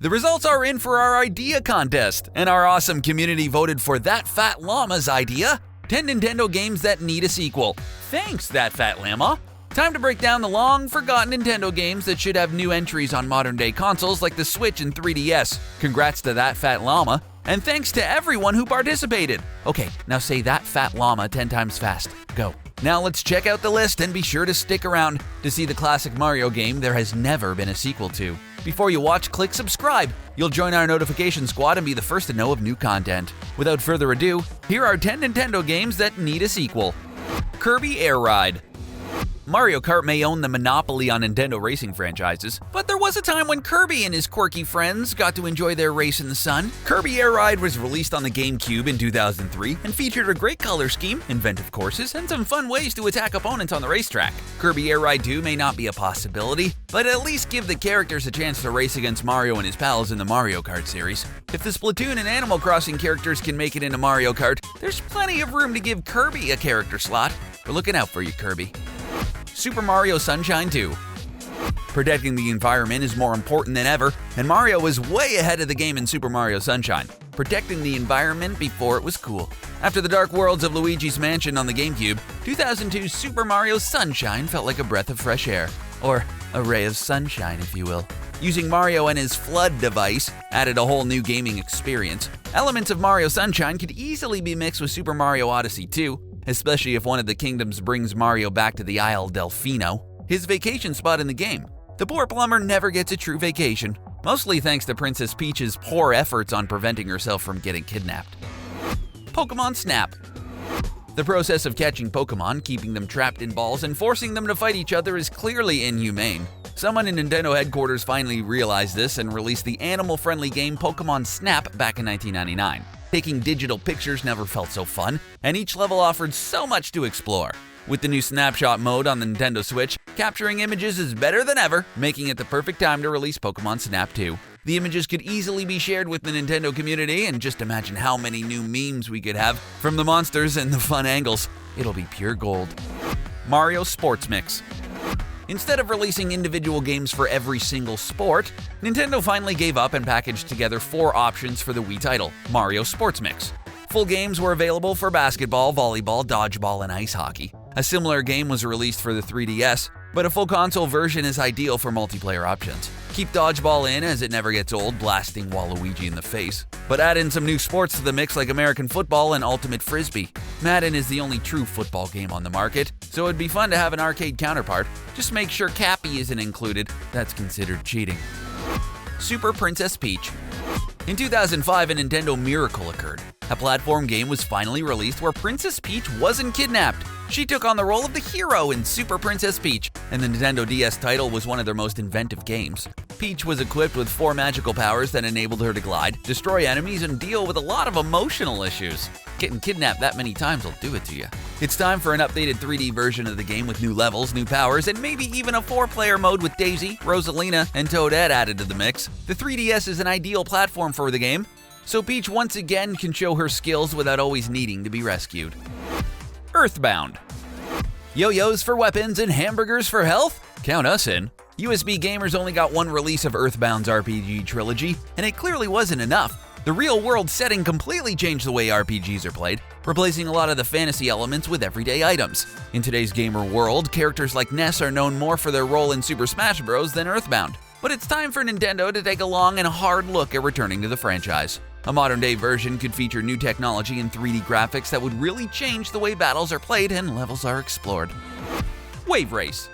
The results are in for our idea contest, and our awesome community voted for ThatFatLlama's idea, 10 Nintendo games that need a sequel. Thanks, ThatFatLlama! Time to break down the long-forgotten Nintendo games that should have new entries on modern-day consoles like the Switch and 3DS. Congrats to ThatFatLlama, and thanks to everyone who participated. Okay, now say ThatFatLlama 10 times fast. Go. Now let's check out the list and be sure to stick around to see the classic Mario game there has never been a sequel to. Before you watch, click subscribe. You'll join our notification squad and be the first to know of new content. Without further ado, here are 10 Nintendo games that need a sequel. Kirby Air Ride. Mario Kart may own the monopoly on Nintendo racing franchises, but there was a time when Kirby and his quirky friends got to enjoy their race in the sun. Kirby Air Ride was released on the GameCube in 2003 and featured a great color scheme, inventive courses, and some fun ways to attack opponents on the racetrack. Kirby Air Ride 2 may not be a possibility, but at least give the characters a chance to race against Mario and his pals in the Mario Kart series. If the Splatoon and Animal Crossing characters can make it into Mario Kart, there's plenty of room to give Kirby a character slot. We're looking out for you, Kirby. Super Mario Sunshine 2. Protecting the environment is more important than ever, and Mario was way ahead of the game in Super Mario Sunshine, protecting the environment before it was cool. After the dark worlds of Luigi's Mansion on the GameCube, 2002's Super Mario Sunshine felt like a breath of fresh air, or a ray of sunshine, if you will. Using Mario and his FLUDD device added a whole new gaming experience. Elements of Mario Sunshine could easily be mixed with Super Mario Odyssey 2, especially if one of the kingdoms brings Mario back to the Isle Delfino, his vacation spot in the game. The poor plumber never gets a true vacation, mostly thanks to Princess Peach's poor efforts on preventing herself from getting kidnapped. Pokemon Snap. The process of catching Pokemon, keeping them trapped in balls, and forcing them to fight each other is clearly inhumane. Someone in Nintendo headquarters finally realized this and released the animal-friendly game Pokemon Snap back in 1999. Taking digital pictures never felt so fun, and each level offered so much to explore. With the new snapshot mode on the Nintendo Switch, capturing images is better than ever, making it the perfect time to release Pokemon Snap 2. The images could easily be shared with the Nintendo community, and just imagine how many new memes we could have from the monsters and the fun angles. It'll be pure gold. Mario Sports Mix. Instead of releasing individual games for every single sport, Nintendo finally gave up and packaged together 4 options for the Wii title, Mario Sports Mix. Full games were available for basketball, volleyball, dodgeball, and ice hockey. A similar game was released for the 3DS, but a full console version is ideal for multiplayer options. Keep dodgeball in as it never gets old, blasting Waluigi in the face. But add in some new sports to the mix like American football and Ultimate Frisbee. Madden is the only true football game on the market, so it'd be fun to have an arcade counterpart. Just make sure Cappy isn't included, that's considered cheating. Super Princess Peach. In 2005, a Nintendo miracle occurred. A platform game was finally released where Princess Peach wasn't kidnapped. She took on the role of the hero in Super Princess Peach, and the Nintendo DS title was one of their most inventive games. Peach was equipped with 4 magical powers that enabled her to glide, destroy enemies, and deal with a lot of emotional issues. Getting kidnapped that many times will do it to you. It's time for an updated 3D version of the game with new levels, new powers, and maybe even a 4-player mode with Daisy, Rosalina, and Toadette added to the mix. The 3DS is an ideal platform for the game, so Peach once again can show her skills without always needing to be rescued. Earthbound. Yo-yos for weapons and hamburgers for health? Count us in. USB gamers only got one release of Earthbound's RPG trilogy, and it clearly wasn't enough. The real-world setting completely changed the way RPGs are played, replacing a lot of the fantasy elements with everyday items. In today's gamer world, characters like Ness are known more for their role in Super Smash Bros. Than Earthbound. But it's time for Nintendo to take a long and hard look at returning to the franchise. A modern-day version could feature new technology and 3D graphics that would really change the way battles are played and levels are explored. Waverace.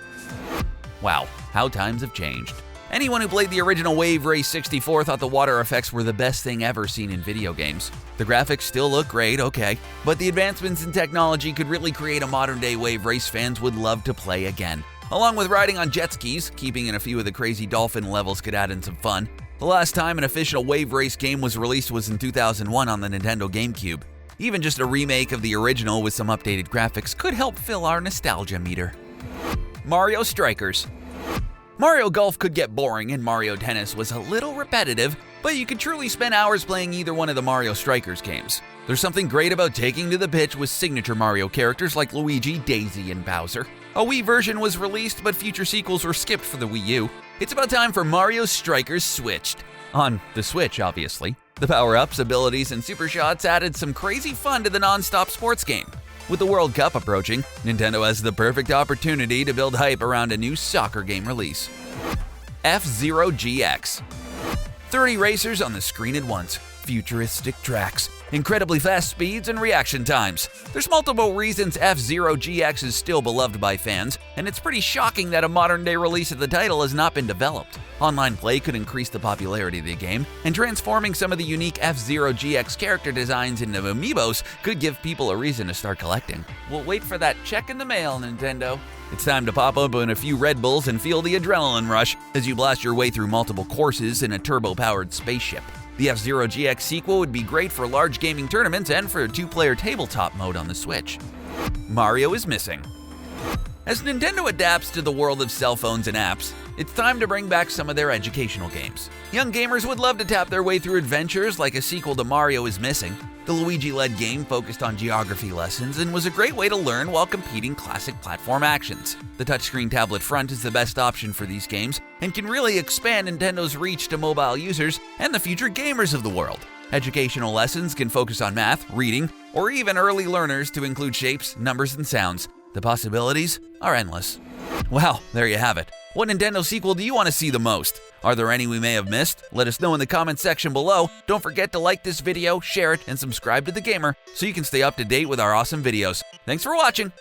Wow, how times have changed. Anyone who played the original Waverace 64 thought the water effects were the best thing ever seen in video games. The graphics still look great, okay, but the advancements in technology could really create a modern-day Waverace fans would love to play again. Along with riding on jet skis, keeping in a few of the crazy dolphin levels could add in some fun. The last time an official Waverace game was released was in 2001 on the Nintendo GameCube. Even just a remake of the original with some updated graphics could help fill our nostalgia meter. Mario Strikers. Mario Golf could get boring and Mario Tennis was a little repetitive, but you could truly spend hours playing either one of the Mario Strikers games. There's something great about taking to the pitch with signature Mario characters like Luigi, Daisy, and Bowser. A Wii version was released, but future sequels were skipped for the Wii U. It's about time for Mario Strikers Switched. On the Switch, obviously. The power-ups, abilities, and super shots added some crazy fun to the non-stop sports game. With the World Cup approaching, Nintendo has the perfect opportunity to build hype around a new soccer game release. FZero GX. 30 racers on the screen at once, futuristic tracks, incredibly fast speeds, and reaction times. There's multiple reasons FZero GX is still beloved by fans, and it's pretty shocking that a modern-day release of the title has not been developed. Online play could increase the popularity of the game, and transforming some of the unique FZero GX character designs into amiibos could give people a reason to start collecting. We'll wait for that check in the mail, Nintendo. It's time to pop open a few Red Bulls and feel the adrenaline rush as you blast your way through multiple courses in a turbo-powered spaceship. The FZero GX sequel would be great for large gaming tournaments and for a two-player tabletop mode on the Switch. Mario is missing. As Nintendo adapts to the world of cell phones and apps, it's time to bring back some of their educational games. Young gamers would love to tap their way through adventures like a sequel to Mario is Missing. The Luigi-led game focused on geography lessons and was a great way to learn while competing classic platform actions. The touchscreen tablet front is the best option for these games and can really expand Nintendo's reach to mobile users and the future gamers of the world. Educational lessons can focus on math, reading, or even early learners to include shapes, numbers, and sounds. The possibilities are endless. Well, there you have it. What Nintendo sequel do you want to see the most? Are there any we may have missed? Let us know in the comments section below. Don't forget to like this video, share it, and subscribe to TheGamer so you can stay up to date with our awesome videos. Thanks for watching!